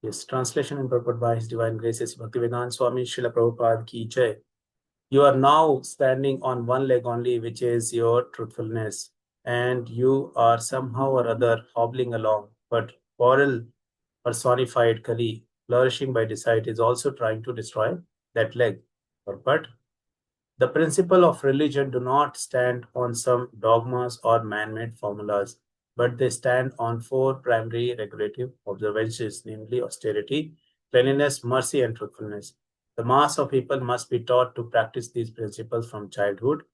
Yes, translation and purport by His Divine Graces Bhaktivedanta Swami Srila Prabhupada Ki Jai. You are now standing on one leg only, which is your truthfulness, and you are somehow or other hobbling along. But quarrel, personified Kali, flourishing by deceit, is also trying to destroy that leg. But the principle of religion do not stand on some dogmas or man-made formulas, but they stand on four primary regulative observances, namely austerity, cleanliness, mercy, and truthfulness. The mass of people must be taught to practice these principles from childhood.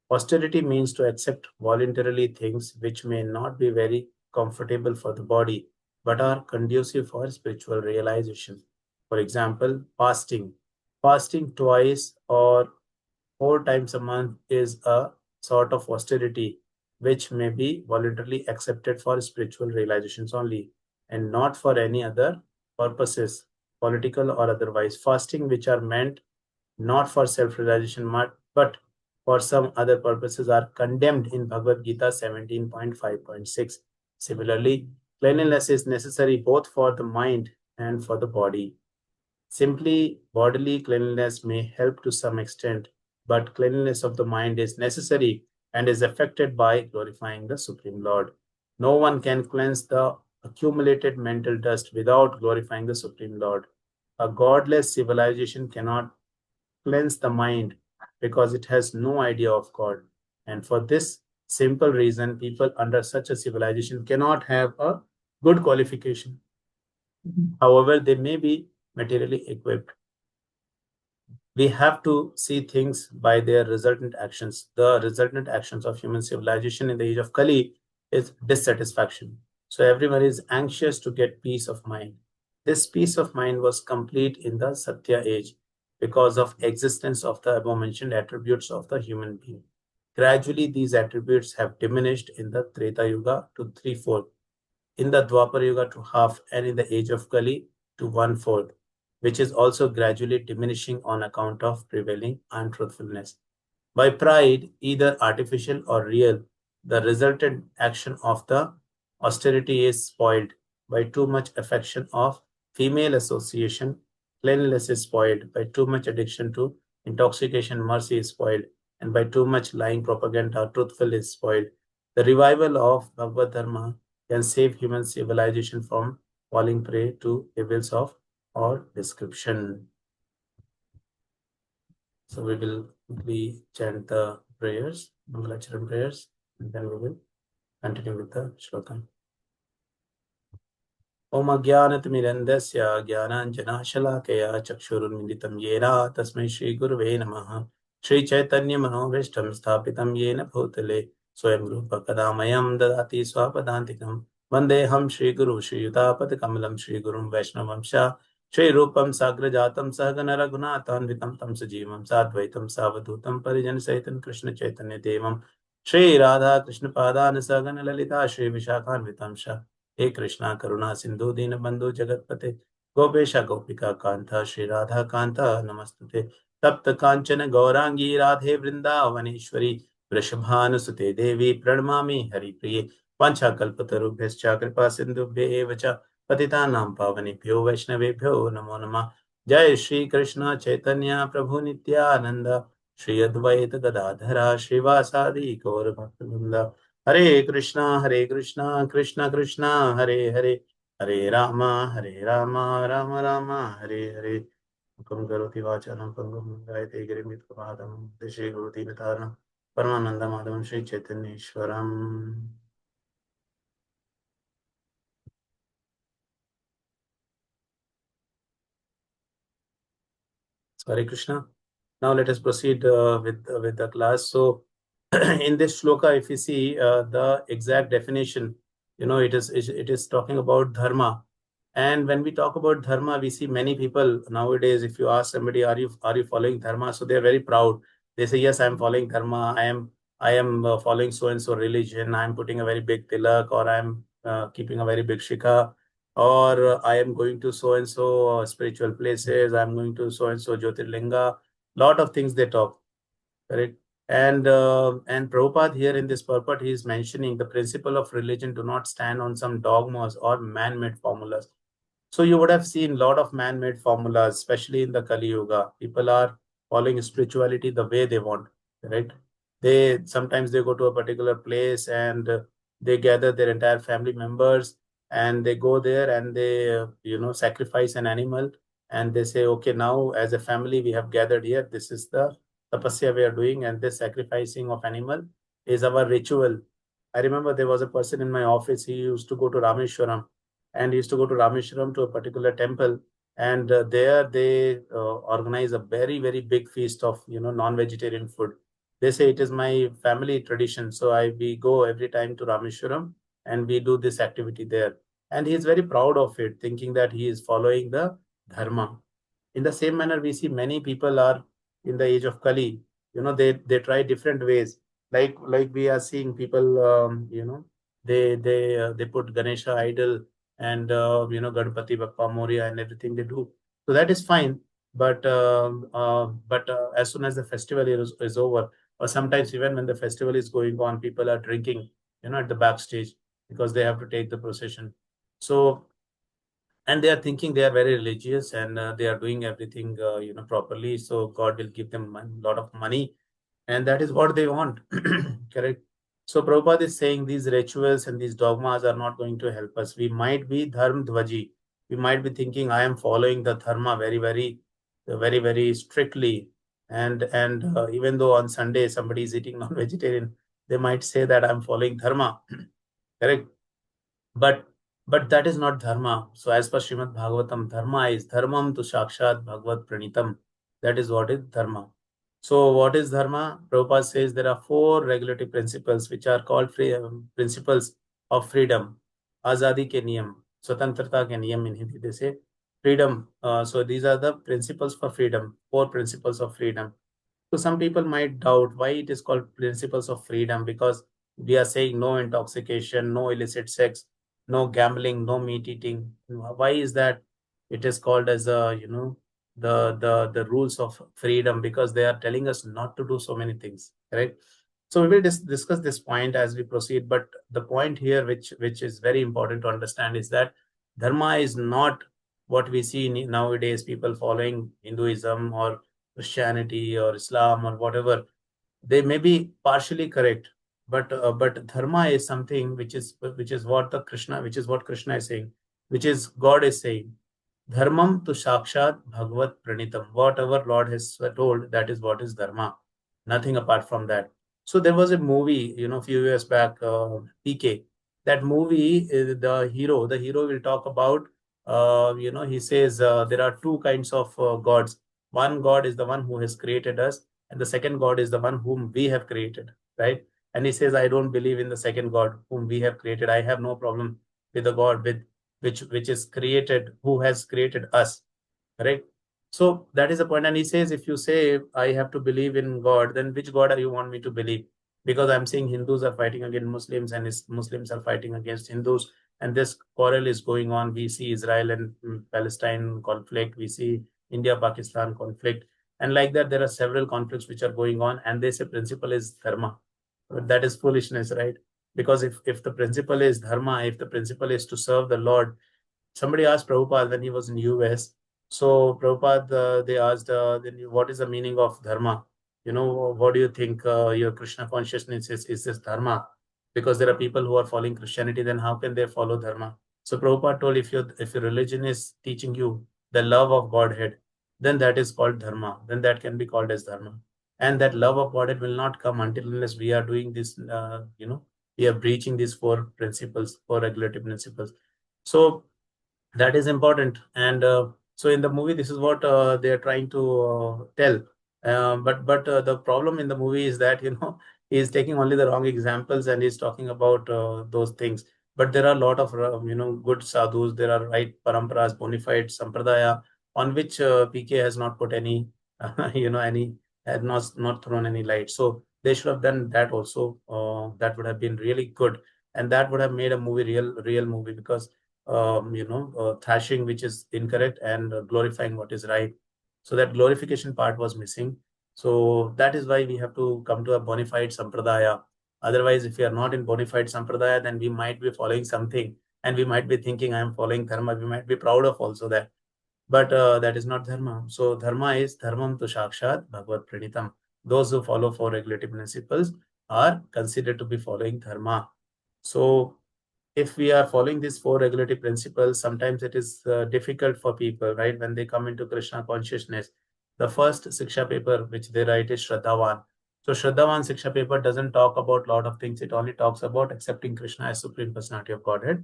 Austerity means to accept voluntarily things which may not be very comfortable for the body, but are conducive for spiritual realization. For example, fasting. Fasting twice or 4 times a month is a sort of austerity which may be voluntarily accepted for spiritual realizations only and not for any other purposes, political or otherwise. Fasting which are meant not for self-realization but for some other purposes are condemned in Bhagavad Gita 17.5.6. Similarly, cleanliness is necessary both for the mind and for the body. Simply bodily cleanliness may help to some extent, but cleanliness of the mind is necessary and is affected by glorifying the Supreme Lord. No one can cleanse the accumulated mental dust without glorifying the Supreme Lord. A godless civilization cannot cleanse the mind because it has no idea of God. And for this simple reason, people under such a civilization cannot have a good qualification. However, they may be materially equipped. We have to see things by their resultant actions. The resultant actions of human civilization in the age of Kali is dissatisfaction. So everyone is anxious to get peace of mind. This peace of mind was complete in the Satya age because of existence of the above mentioned attributes of the human being. Gradually, these attributes have diminished in the Treta Yuga to 3/4, in the Dwapar Yuga to half, and in the age of Kali to 1/4, which is also gradually diminishing on account of prevailing untruthfulness. By pride, either artificial or real, the resultant action of the austerity is spoiled. By too much affection of female association, cleanliness is spoiled. By too much addiction to intoxication, mercy is spoiled. And by too much lying propaganda, truthfulness is spoiled. The revival of Bhagavad Dharma can save human civilization from falling prey to evils of all description. So we will quickly chant the prayers, Mangalacharan prayers, and then we will continue with the shloka. Om Ajnanatimirandasya Jnananjanashalakaya Chakshurunmilitam Yena Tasmai Shri Gurave Namaha. Shri Chaitanya Manovishtam Sthapitam Yena Bhutale Swayam Rupa Kadamayam Dadati Swapadantikam Vandeham Shri Guru Shri Yutapad Kamalam Shri Gurum Vaishnavamsha Shri Rupam Sagrajatam Sahagana Raghunathanvitam Tam Sajivam Sadvaitam Savadutam Parijan Saitan Krishna Chaitanya Devam Shri Radha Krishna Padana Sagana Lalita Shri Vishakhanvitam हे कृष्णा करुणा सिंधु दीन बंधु जगतपते गोपेशा गोपिका कांता श्री राधा कांता नमस्तुते तप्त कांचन गौरांगी राधे वृंदावनेश्वरी वृषभानुसुते देवी प्रणमामि हरिप्रिये वाञ्छाकल्पतरुभ्यश्च कृपा सिन्धुभ्येव च पतितानां पावनेभ्यो वैष्णवेभ्यो नमो नमः। जय श्री कृष्ण चैतन्य प्रभु नित्यानंद श्री अद्वैत गदाधरा श्रीवासादि गौर भक्तवृंद। हरे कृष्णा कृष्ण कृष्णा हरे हरे हरे राम राम राम हरे हरे। मुखं करोति वाचालं पंगुं लङ्घयते गिरिं यत्कृपातमहं Shri गुरुदीनतारणं परमानन्दमाधवं Shri चैतन्येश्वरम्। Hare Krishna. Now let us proceed with the class. So in this shloka, if you see the exact definition, it is talking about dharma. And when we talk about dharma, we see many people nowadays. If you ask somebody, are you following dharma? So they are very proud. They say, yes, I am following dharma. I am following so and so religion. I am putting a very big tilak, or I am keeping a very big shikha, or I am going to so and so spiritual places. I am going to so and so Jyotirlinga. Lot of things they talk, correct? And Prabhupada here in this purport, he is mentioning the principle of religion do not stand on some dogmas or man-made formulas. So you would have seen a lot of man-made formulas, especially in the Kali Yuga. People are following spirituality the way they want, right? They sometimes they go to a particular place and they gather their entire family members and they go there and they sacrifice an animal and they say, okay, now as a family we have gathered here. This is the tapasya we are doing, and this sacrificing of animal is our ritual. I remember there was a person in my office. He used to go to Rameshwaram, and he used to go to Rameshwaram to a particular temple, and there they organize a very very big feast of non-vegetarian food. They say it is my family tradition, so we go every time to Rameshwaram and we do this activity there. And he is very proud of it, thinking that he is following the dharma. In the same manner, we see many people are in the age of Kali. They try different ways. Like we are seeing people, they put Ganesha idol and Ganpati Bappa Moria and everything they do. So that is fine. But as soon as the festival is over, or sometimes even when the festival is going on, people are drinking, at the backstage because they have to take the procession. So, and they are thinking they are very religious and they are doing everything properly, so God will give them a lot of money, and that is what they want. Correct. So Prabhupada is saying these rituals and these dogmas are not going to help us. We might be dharm dvaji, we might be thinking I am following the dharma very very strictly, and even though on Sunday somebody is eating non-vegetarian, they might say that I'm following dharma. Correct. But that is not dharma. So as per Srimad Bhagavatam, dharma is dharmam tu sakshat bhagavad pranitam. That is what is dharma. So what is dharma? Prabhupada says there are four regulative principles which are called principles of freedom. Azadi ke niyam, swatantrata ke niyam in Hindi they say. Freedom. So these are the principles for freedom. Four principles of freedom. So some people might doubt why it is called principles of freedom, because we are saying no intoxication, no illicit sex, no gambling, no meat eating. Why is that it is called as the rules of freedom? Because they are telling us not to do so many things, right? So we will discuss this point as we proceed. But the point here, which is very important to understand, is that dharma is not what we see nowadays, people following Hinduism or Christianity or Islam or whatever. They may be partially correct, but dharma is something which is what the Krishna, which is what Krishna is saying, which is God is saying. Dharmam tu sakshat bhagavat pranitam. Whatever Lord has told, that is what is dharma. Nothing apart from that. So there was a movie, a few years back, PK. That movie, the hero will talk about, he says there are two kinds of gods. One God is the one who has created us, and the second God is the one whom we have created, right? And he says, I don't believe in the second God whom we have created. I have no problem with the God with which is created, who has created us, correct? So that is the point. And he says, if you say I have to believe in God, then which God are you want me to believe? Because I'm seeing Hindus are fighting against Muslims, and Muslims are fighting against Hindus, and this quarrel is going on. We see Israel and Palestine conflict, we see India Pakistan conflict, and like that there are several conflicts which are going on, and they say principle is dharma. But that is foolishness, right? Because if the principle is dharma, if the principle is to serve the Lord. Somebody asked Prabhupada when he was in US. So Prabhupada, they asked, then what is the meaning of dharma? What do you think your Krishna consciousness is this dharma? Because there are people who are following Christianity, then how can they follow dharma? So Prabhupada told, if your religion is teaching you the love of Godhead, then that is called dharma. Then that can be called as dharma. And that love of Godhead will not come until unless we are doing this, we are breaching these four principles, four regulative principles. So that is important. And so in the movie, this is what they are trying to tell. But the problem in the movie is that he is taking only the wrong examples and he's talking about those things. But there are a lot of good sadhus. There are right paramparas, bona fide sampradaya, on which PK has not put any any, had not thrown any light. So they should have done that also. That would have been really good, and that would have made a movie real movie, because thrashing which is incorrect and glorifying what is right. So that glorification part was missing. So that is why we have to come to a bona fide sampradaya. Otherwise, if we are not in bona fide sampradaya, then we might be following something And we might be thinking, I am following dharma. We might be proud of also that. But that is not dharma. So dharma is dharmam tu shakshat bhagavad pranitam. Those who follow four regulative principles are considered to be following dharma. So if we are following these four regulative principles, sometimes it is difficult for people, right? When they come into Krishna consciousness, the first Siksha paper which they write is Shraddhavan. So Shraddhavan Siksha paper doesn't talk about a lot of things. It only talks about accepting Krishna as Supreme Personality of Godhead,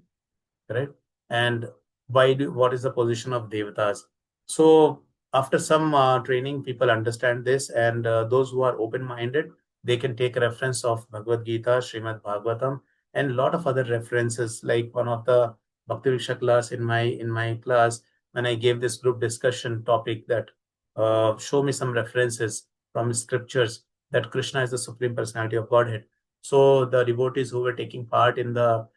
correct? And what is the position of devatas? So after some training, people understand this, and those who are open-minded, they can take reference of Bhagavad Gita, Srimad Bhagavatam, and a lot of other references. Like one of the Bhakti Viksha class in my class, when I gave this group discussion topic that show me some references from scriptures that Krishna is the Supreme Personality of Godhead. So the devotees who were taking part in the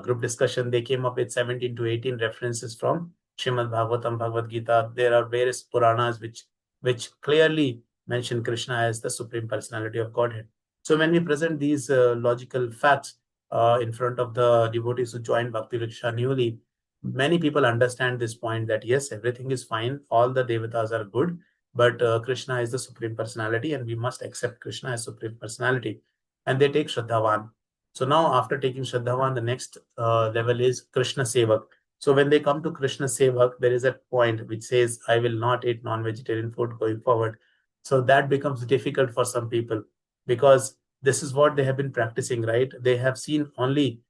group discussion, they came up with 17 to 18 references from Srimad Bhagavatam, Bhagavad Gita. There are various Puranas which clearly mention Krishna as the Supreme Personality of Godhead. So when we present these logical facts in front of the devotees who joined Bhakti Vriksha newly, many people understand this point that yes, everything is fine, all the devatas are good, but Krishna is the Supreme Personality and we must accept Krishna as Supreme Personality. And they take Shraddhavan. So now after taking Shraddhavan, the next level is Krishna Sevak. So when they come to Krishna Sevak, there is a point which says, I will not eat non-vegetarian food going forward. So that becomes difficult for some people because this is what they have been practicing, right? They have seen only,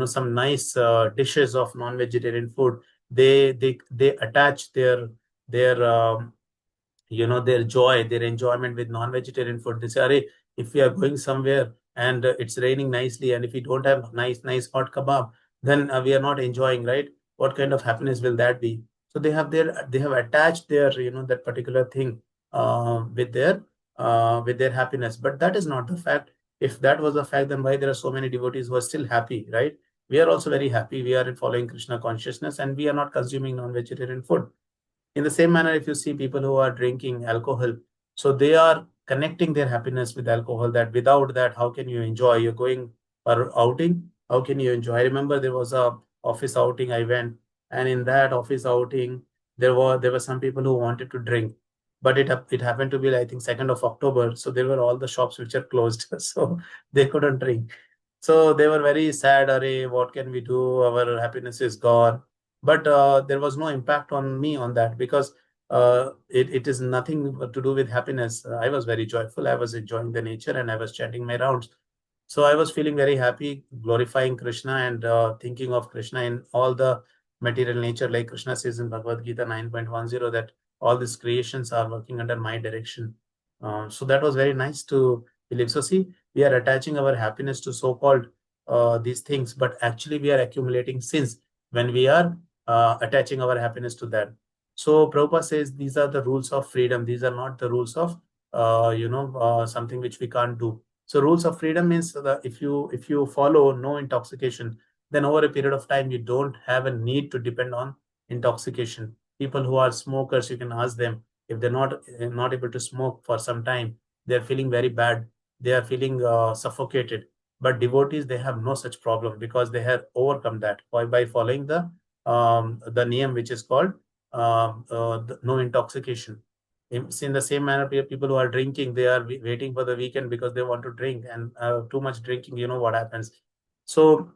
some nice dishes of non-vegetarian food. They attach their joy, their enjoyment with non-vegetarian food. They say, Arey, if we are going somewhere and it's raining nicely, and if we don't have nice hot kebab, then we are not enjoying, right? What kind of happiness will that be? So they have attached their, that particular thing with their happiness. But that is not the fact. If that was the fact, then why there are so many devotees who are still happy, right? We are also very happy. We are following Krishna consciousness and we are not consuming non-vegetarian food. In the same manner, if you see people who are drinking alcohol, so they are connecting their happiness with alcohol, that without that, how can you enjoy? You're going for outing, how can you enjoy? I remember there was a office outing I went, and in that office outing, there were some people who wanted to drink, but it happened to be, I think, 2nd of October. So there were all the shops which are closed. So they couldn't drink. So they were very sad. Array, what can we do? Our happiness is gone. But there was no impact on me on that because it is nothing to do with happiness. I was very joyful. I was enjoying the nature and I was chanting my rounds. So I was feeling very happy, glorifying Krishna and thinking of Krishna in all the material nature. Like Krishna says in Bhagavad Gita 9.10 that all these creations are working under my direction. So that was very nice to believe. So see, we are attaching our happiness to so-called these things, but actually we are accumulating sins when we are attaching our happiness to that. So Prabhupada says these are the rules of freedom. These are not the rules of something which we can't do. So rules of freedom means that if you follow no intoxication, then over a period of time you don't have a need to depend on intoxication. People who are smokers, you can ask them if they're not able to smoke for some time, they're feeling very bad. They are feeling suffocated. But devotees, they have no such problem because they have overcome that by following the niyam which is called no intoxication. In the same manner, people who are drinking, they are waiting for the weekend because they want to drink, and too much drinking, you know what happens. So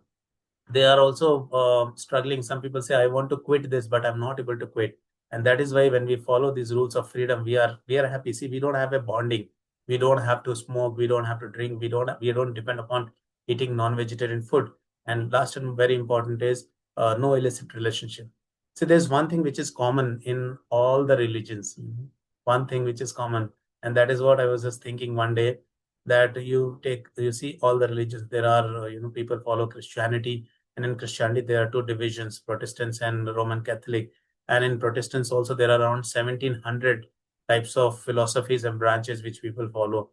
they are also struggling. Some people say, I want to quit this, but I'm not able to quit. And that is why when we follow these rules of freedom, we are happy. See, we don't have a bonding. We don't have to smoke. We don't have to drink. We don't depend upon eating non-vegetarian food. And last and very important is no illicit relationship. So there's one thing which is common in all the religions. One thing which is common, and that is what I was just thinking one day, that you see all the religions. There are people follow Christianity, and in Christianity, there are two divisions, Protestants and Roman Catholic. And in Protestants also, there are around 1700 types of philosophies and branches which people follow,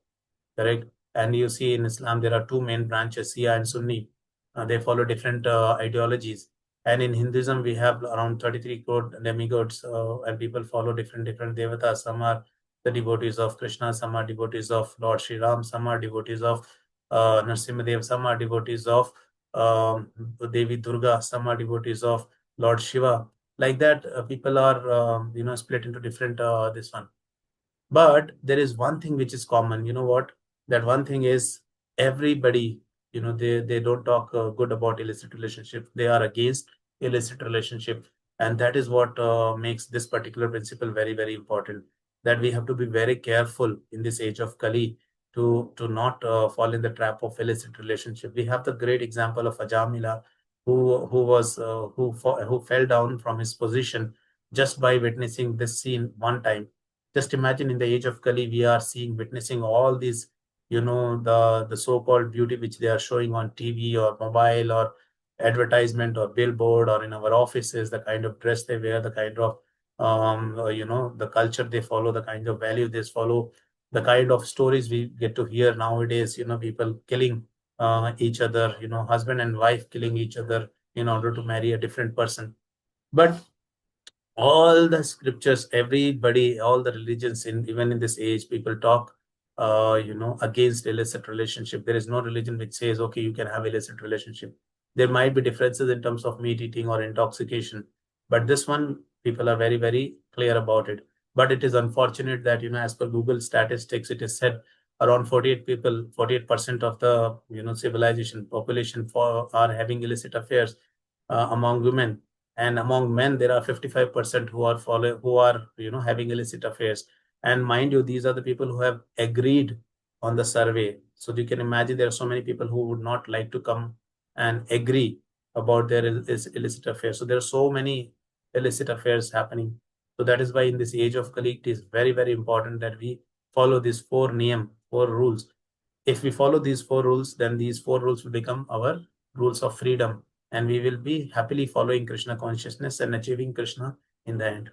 correct? And you see in Islam, there are two main branches, Shia and Sunni. They follow different ideologies. And in Hinduism, we have around 33 crore demigods, and people follow different devatas. Some are the devotees of Krishna, some are devotees of Lord Sri Ram, some are devotees of Narsimhadev, some are devotees of Devi Durga, some are devotees of Lord Shiva. Like that, people are split into different this one. But there is one thing which is common. You know what? That one thing is everybody, they don't talk good about illicit relationship. They are against illicit relationship. And that is what makes this particular principle very, very important. That we have to be very careful in this age of Kali to not fall in the trap of illicit relationship. We have the great example of Ajamila, who fell down from his position just by witnessing this scene one time. Just imagine in the age of Kali, we are witnessing all these, the so-called beauty which they are showing on TV or mobile or advertisement or billboard or in our offices, the kind of dress they wear, the kind of, the culture they follow, the kind of value they follow, the kind of stories we get to hear nowadays, people killing each other, husband and wife killing each other in order to marry a different person. But all the scriptures, everybody, all the religions, in even in this age, people talk against illicit relationship. There is no religion which says, okay, you can have illicit relationship. There might be differences in terms of meat eating or intoxication, but this one, people are very, very clear about it. But it is unfortunate that, as per Google statistics, it is said around 48% of the civilization population are having illicit affairs among women, and among men there are 55% who are having illicit affairs. And mind you, these are the people who have agreed on the survey. So you can imagine there are so many people who would not like to come and agree about their illicit affairs. So there are so many illicit affairs happening. So that is why in this age of Kali, it is very, very important that we follow these four rules. If we follow these four rules, then these four rules will become our rules of freedom, and we will be happily following Krishna consciousness and achieving Krishna in the end.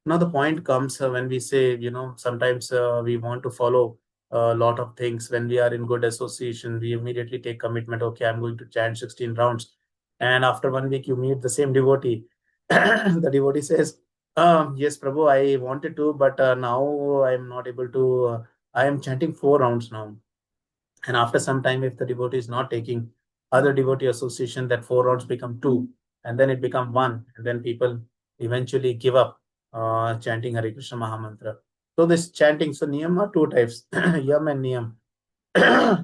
Now, the point comes when we say, sometimes we want to follow a lot of things. When we are in good association, we immediately take commitment. Okay, I'm going to chant 16 rounds. And after 1 week, you meet the same devotee. The devotee says, yes, Prabhu, I wanted to, but now I'm not able to. I am chanting 4 rounds now. And after some time, if the devotee is not taking other devotee association, that 4 rounds become two, and then it become one, and then people eventually give up chanting Hare Krishna Mahamantra. So this chanting, so niyam are two types, yam and niyam.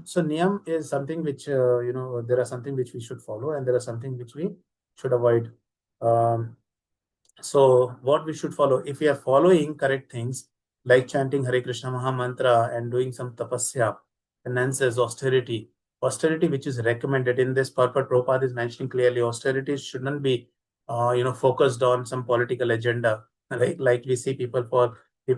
So niyam is something which there are something which we should follow, and there are something which we should avoid. Um, so what we should follow, if we are following correct things like chanting Hare Krishna Maha Mantra and doing some tapasya, penances, austerity which is recommended in this purport, Prabhupada is mentioning clearly, austerity shouldn't be focused on some political agenda. Like we see people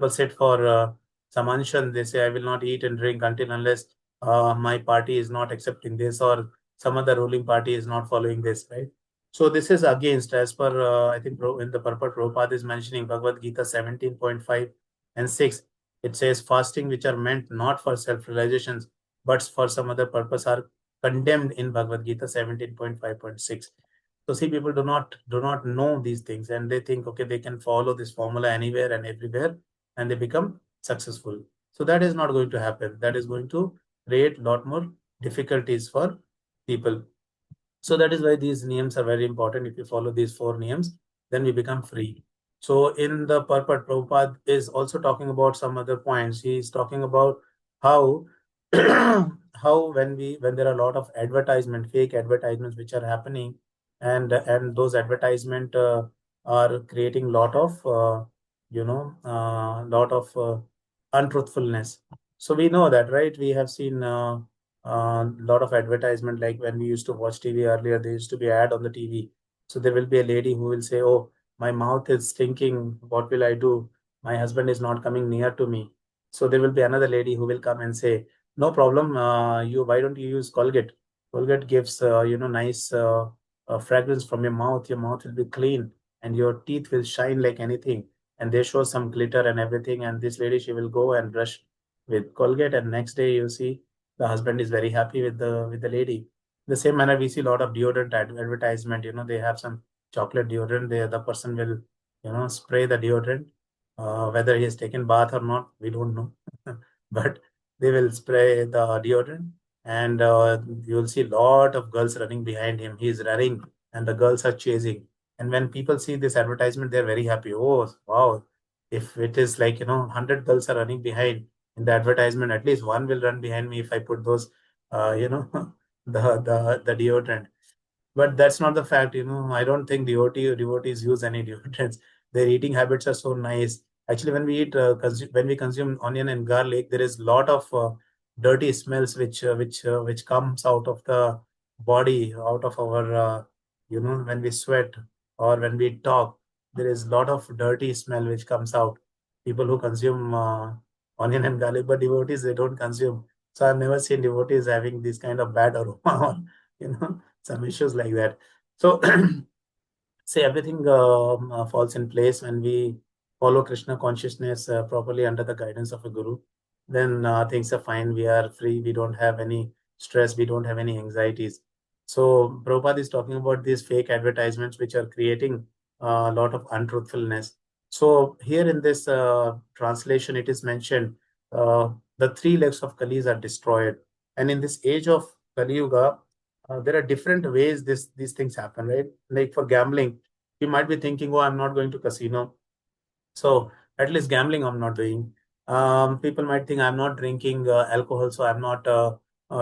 sit for some anshan, they say I will not eat and drink until unless my party is not accepting this, or some other ruling party is not following this, right? So this is against, as per, I think in the purport, Prabhupada is mentioning Bhagavad Gita 17.5 and 6. It says fasting which are meant not for self-realizations, but for some other purpose are condemned in Bhagavad Gita 17.5.6. So see, people do not know these things, and they think, okay, they can follow this formula anywhere and everywhere, and they become successful. So that is not going to happen. That is going to create a lot more difficulties for people. So that is why these niyams are very important. If you follow these four niyams, then we become free. So in the purport, Prabhupada is also talking about some other points. He is talking about how how when there are a lot of fake advertisements which are happening, and those advertisement are creating lot of untruthfulness. So we know that, right? We have seen lot of advertisement, like when we used to watch TV earlier, there used to be ad on the TV. So there will be a lady who will say, oh, my mouth is stinking, what will I do? My husband is not coming near to me. So there will be another lady who will come and say, no problem, you why don't you use Colgate? Colgate gives nice fragrance from your mouth will be clean, and your teeth will shine like anything, and they show some glitter and everything. And this lady, she will go and brush with Colgate, and next day you see the husband is very happy with the lady. The same manner, we see a lot of deodorant advertisement. They have some chocolate deodorant. The person will spray the deodorant. Whether he has taken bath or not, we don't know. But they will spray the deodorant, and you'll see a lot of girls running behind him. He's running, and the girls are chasing. And when people see this advertisement, they're very happy. Oh, wow! If it is like 100 girls are running behind in the advertisement, at least one will run behind me if I put those, the deodorant. But that's not the fact. I don't think devotees use any deodorants. Their eating habits are so nice. Actually, when we eat, when we consume onion and garlic, there is a lot of dirty smells which comes out of the body, out of our, when we sweat or when we talk. There is a lot of dirty smell which comes out. People who consume onion and garlic, but devotees, they don't consume. So I've never seen devotees having this kind of bad aroma or, some issues like that. So say everything falls in place when we follow Krishna consciousness properly under the guidance of a guru. Then things are fine. We are free. We don't have any stress. We don't have any anxieties. So Prabhupada is talking about these fake advertisements which are creating a lot of untruthfulness. So here in this translation, it is mentioned the three legs of Kali are destroyed. And in this age of Kali Yuga, there are different ways these things happen, right? Like for gambling, you might be thinking, oh, I'm not going to casino, so at least gambling I'm not doing. People might think I'm not drinking alcohol, so I'm not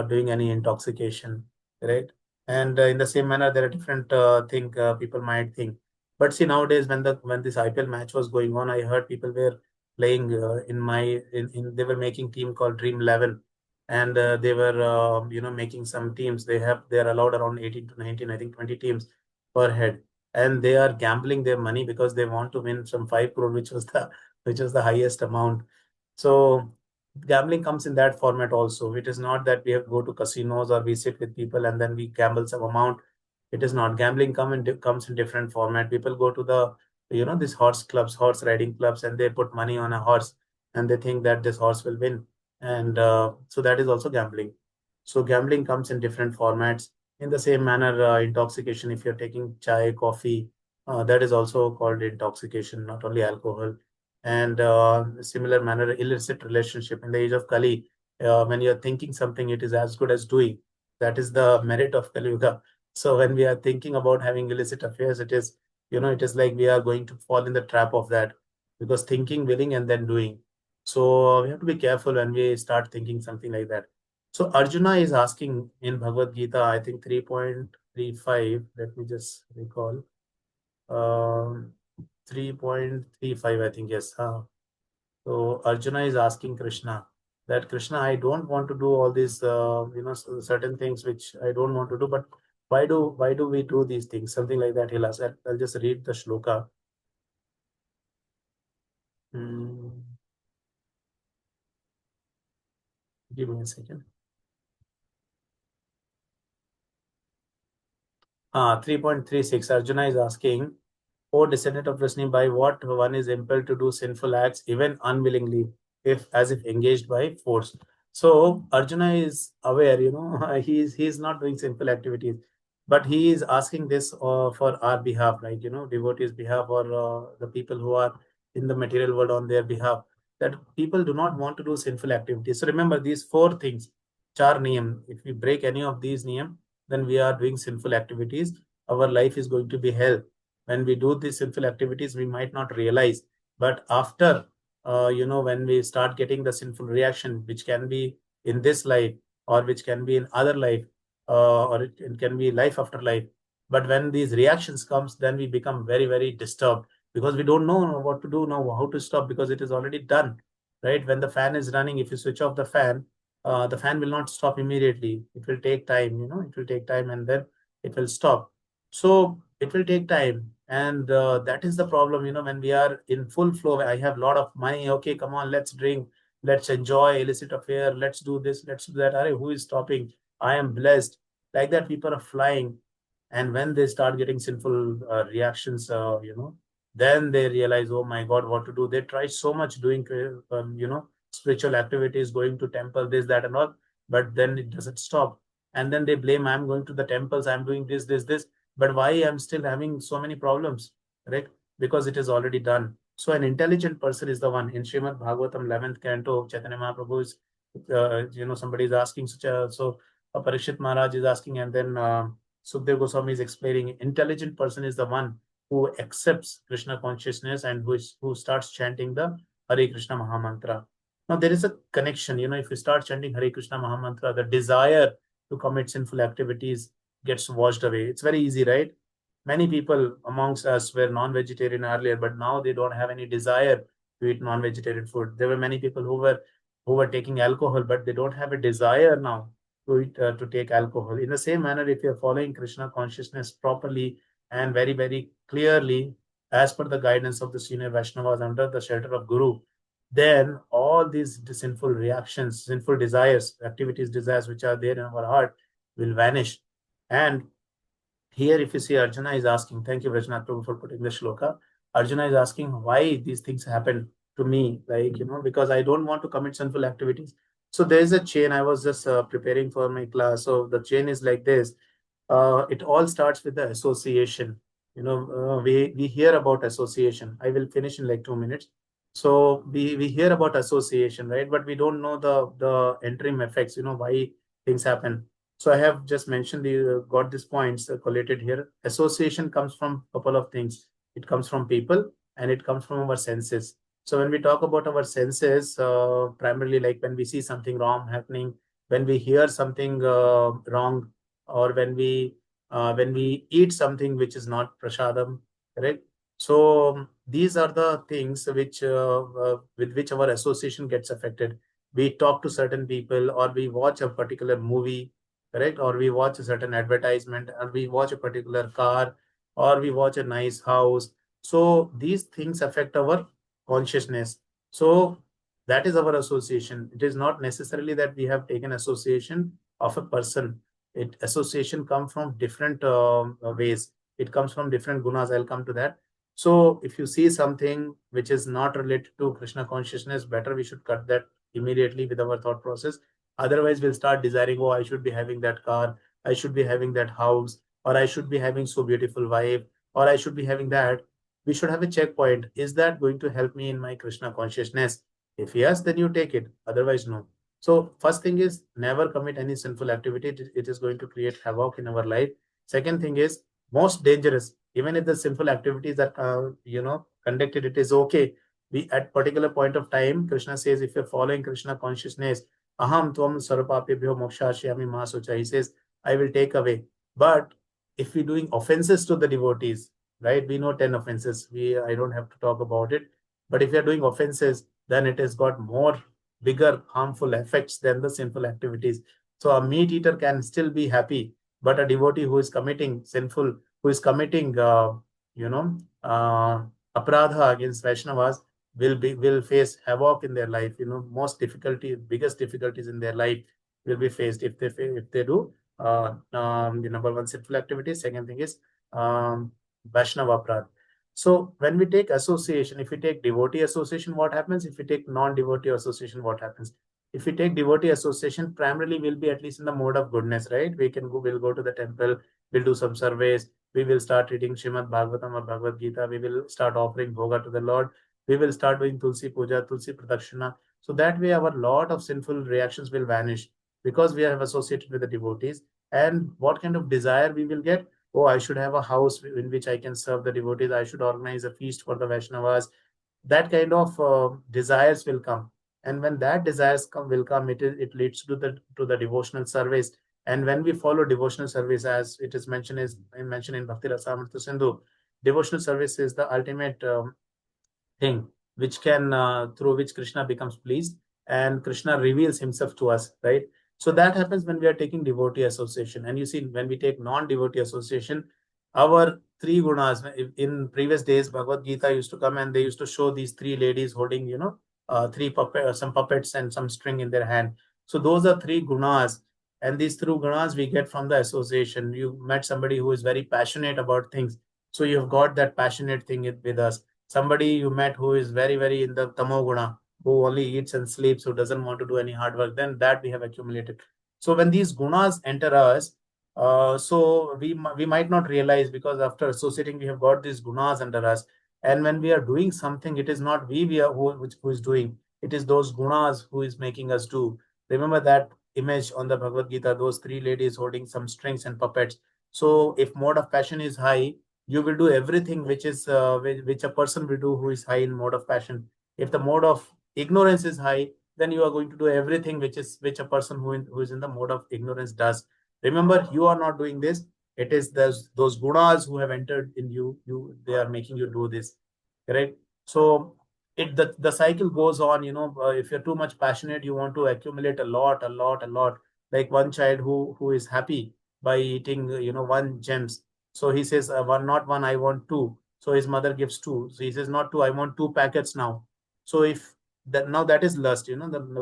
doing any intoxication, right? And in the same manner, there are different thing people might think. But see, nowadays when this IPL match was going on, I heard people were playing in they were making team called Dream 11, and they were making some teams. They are allowed around 18 to 19, I think 20 teams per head, and they are gambling their money because they want to win some 5 crore, which was the highest amount. So gambling comes in that format also. It is not that we have to go to casinos or we sit with people and then we gamble some amount. It is not. Gambling comes in different format. People go to the these horse clubs, horse riding clubs, and they put money on a horse and they think that this horse will win, and so that is also gambling. So gambling comes in different formats. In the same manner, intoxication, if you're taking chai, coffee, that is also called intoxication, not only alcohol. And similar manner, illicit relationship. In the age of Kali, when you're thinking something, it is as good as doing. That is the merit of Kali Yuga. So when we are thinking about having illicit affairs, it is like we are going to fall in the trap of that, because thinking, willing, and then doing. So we have to be careful when we start thinking something like that. So Arjuna is asking in Bhagavad Gita, I think 3.35. Let me just recall. Um, 3.35, I think, yes. So Arjuna is asking Krishna that, Krishna, I don't want to do all these, certain things which I don't want to do, but why do we do these things? Something like that he'll ask. I'll just read the shloka. Hmm, give me a second. 3.36. Arjuna is asking, O descendant of Vishnu, by what one is impelled to do sinful acts, even unwillingly, if as if engaged by force. So Arjuna is aware, he's not doing sinful activities, but he is asking this for our behalf, right? Devotees' behalf, or the people who are in the material world on their behalf, that people do not want to do sinful activities. So remember these four things, char niyam. If we break any of these niyam, then we are doing sinful activities. Our life is going to be hell. When we do these sinful activities, we might not realize, but after when we start getting the sinful reaction, which can be in this life or which can be in other life, or it can be life after life. But when these reactions comes, then we become very, very disturbed, because we don't know what to do now, how to stop, because it is already done, right? When the fan is running, if you switch off the fan will not stop immediately. It will take time, it will take time, and then it will stop. So it will take time, and that is the problem. When we are in full flow, I have a lot of money. Okay, come on, let's drink, let's enjoy illicit affair, let's do this, let's do that. Arey, who is stopping? I am blessed. Like that, people are flying, and when they start getting sinful reactions, then they realize, oh my God, what to do? They try so much doing, spiritual activities, going to temple, this, that, and all, but then it doesn't stop. And then they blame, I'm going to the temples, I'm doing this, but why I'm still having so many problems, right? Because it is already done. So an intelligent person is the one. In Srimad Bhagavatam 11th canto, Chaitanya Mahaprabhu is, somebody is asking, so Parikshit Maharaj is asking, and then Sukhdev Goswami is explaining, intelligent person is the one who accepts Krishna consciousness and who starts chanting the Hare Krishna Mahamantra. Now there is a connection, if you start chanting Hare Krishna Mahamantra, the desire to commit sinful activities gets washed away. It's very easy, right? Many people amongst us were non-vegetarian earlier, but now they don't have any desire to eat non-vegetarian food. There were many people who were taking alcohol, but they don't have a desire now to take alcohol. In the same manner, if you're following Krishna consciousness properly and very, very clearly, as per the guidance of the senior Vaishnavas under the shelter of Guru, then all these sinful reactions, sinful desires, activities, desires which are there in our heart will vanish. And here, if you see, Arjuna is asking, thank you, Vrajnath Prabhu, for putting the shloka. Arjuna is asking why these things happen to me, because I don't want to commit sinful activities. So there is a chain. I was just preparing for my class. So the chain is like this. It all starts with the association. We hear about association. I will finish in like 2 minutes. So we hear about association, right? But we don't know the interim effects, why things happen. So I have just mentioned got these points collated here. Association comes from a couple of things. It comes from people and it comes from our senses. So when we talk about our senses, primarily like when we see something wrong happening, when we hear something wrong, or when we eat something which is not prasadam, correct? So these are the things which with which our association gets affected. We talk to certain people, or we watch a particular movie, correct? Or we watch a certain advertisement, or we watch a particular car, or we watch a nice house. So these things affect our consciousness. So that is our association. It is not necessarily that we have taken association of a person. Association come from different ways. It comes from different gunas. I'll come to that. So if you see something which is not related to Krishna consciousness, better we should cut that immediately with our thought process. Otherwise, we'll start desiring, oh, I should be having that car, I should be having that house, or I should be having so beautiful wife, or I should be having that. We should have a checkpoint. Is that going to help me in my Krishna consciousness? If yes, then you take it. Otherwise, no. So first thing is never commit any sinful activity. It is going to create havoc in our life. Second thing is most dangerous. Even if the sinful activities are, conducted, it is okay. We at particular point of time, Krishna says, if you're following Krishna consciousness, aham tvam sarvapapebhyo mokshashyami ma socha. He says, I will take away. But if we're doing offenses to the devotees, right? We know 10 offenses. I don't have to talk about it. But if you're doing offenses, then it has got more bigger harmful effects than the sinful activities. So a meat eater can still be happy, but a devotee who is committing sinful, who is committing, aparadha against Vaishnavas will face havoc in their life. Biggest difficulties in their life will be faced if they do the number one sinful activity. Second thing is Vaishnava aparadha. So when we take association, if we take devotee association, what happens? If we take non-devotee association, what happens? If we take devotee association, primarily we'll be at least in the mode of goodness, right? We'll go to the temple, we'll do some surveys, we will start reading Srimad Bhagavatam or Bhagavad Gita, we will start offering bhoga to the Lord, we will start doing Tulsi Puja, Tulsi Pradakshina. So that way our lot of sinful reactions will vanish because we have associated with the devotees. And what kind of desire we will get? Oh, I should have a house in which I can serve the devotees. I should organize a feast for the Vaishnavas. That kind of desires will come. And when that desires will come, it leads to the devotional service. And when we follow devotional service, as it is mentioned in Bhakti Rasamrita Sindhu, devotional service is the ultimate thing which can through which Krishna becomes pleased and Krishna reveals himself to us, right? So that happens when we are taking devotee association. And you see, when we take non-devotee association, our three gunas, in previous days, Bhagavad Gita used to come and they used to show these three ladies holding, some puppets and some string in their hand. So those are three gunas. And these three gunas we get from the association. You met somebody who is very passionate about things. So you've got that passionate thing with us. Somebody you met who is very, very in the tamoguna, who only eats and sleeps, who doesn't want to do any hard work, then that we have accumulated. So when these gunas enter us, so we might not realize, because after associating, we have got these gunas under us. And when we are doing something, it is not we are who is doing. It is those gunas who is making us do. Remember that image on the Bhagavad Gita, those three ladies holding some strings and puppets. So if mode of passion is high, you will do everything which is which a person will do who is high in mode of passion. If the mode of ignorance is high, then you are going to do everything which a person who is in the mode of ignorance does. Remember, you are not doing this. It is those gunas who have entered in you. They are making you do this. Correct? So the cycle goes on. If you're too much passionate, you want to accumulate a lot. Like one child who is happy by eating one gems. So he says, one, not one, I want two. So his mother gives two. So he says, not two, I want two packets now. So if that, now that is lust,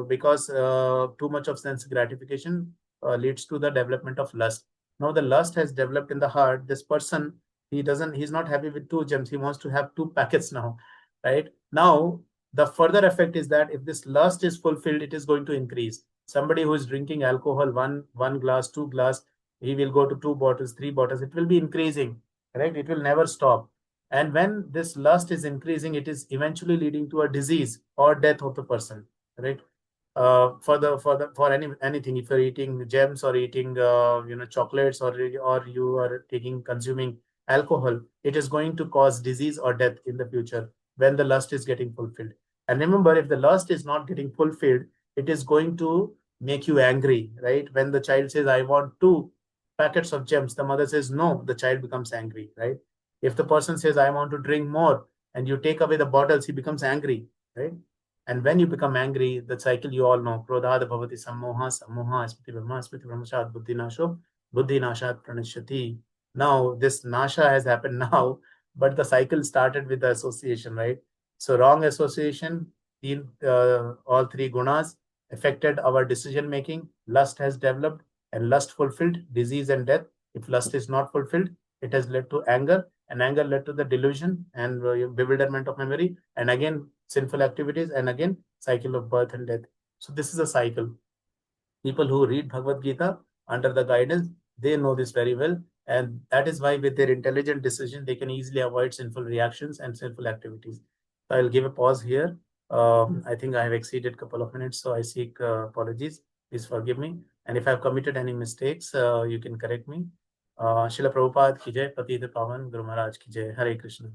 because too much of sense gratification leads to the development of lust. Now the lust has developed in the heart. This person, he's not happy with two gems. He wants to have two packets now, right? Now, the further effect is that if this lust is fulfilled, it is going to increase. Somebody who is drinking alcohol, one glass, two glass, he will go to two bottles, three bottles. It will be increasing, right? It will never stop. And when this lust is increasing, it is eventually leading to a disease or death of the person, right? For anything, if you're eating gems or eating chocolates, or you are consuming alcohol, it is going to cause disease or death in the future when the lust is getting fulfilled. And remember, if the lust is not getting fulfilled, it is going to make you angry, right? When the child says, I want two packets of gems, the mother says no, the child becomes angry, right? If the person says, I want to drink more, and you take away the bottles, he becomes angry, right? And when you become angry, the cycle you all know, krodhad bhavati sammoha, sammoha smriti brahmashat buddhi nasho, buddhi nashat pranashyati. Now, this nasha has happened now, but the cycle started with the association, right? So wrong association, all three gunas affected our decision making. Lust has developed, and lust fulfilled, disease and death. If lust is not fulfilled, it has led to anger, and anger led to the delusion and bewilderment of memory, and again sinful activities, and again cycle of birth and death. So this is a cycle. People who read Bhagavad Gita under the guidance, they know this very well, and that is why with their intelligent decision they can easily avoid sinful reactions and sinful activities. So I'll give a pause here. I think I have exceeded a couple of minutes, so I seek apologies. Please forgive me, and if I have committed any mistakes, you can correct me. Srila Prabhupada ki jai, Patita Pavan Guru Maharaj ki jai. Hare Krishna.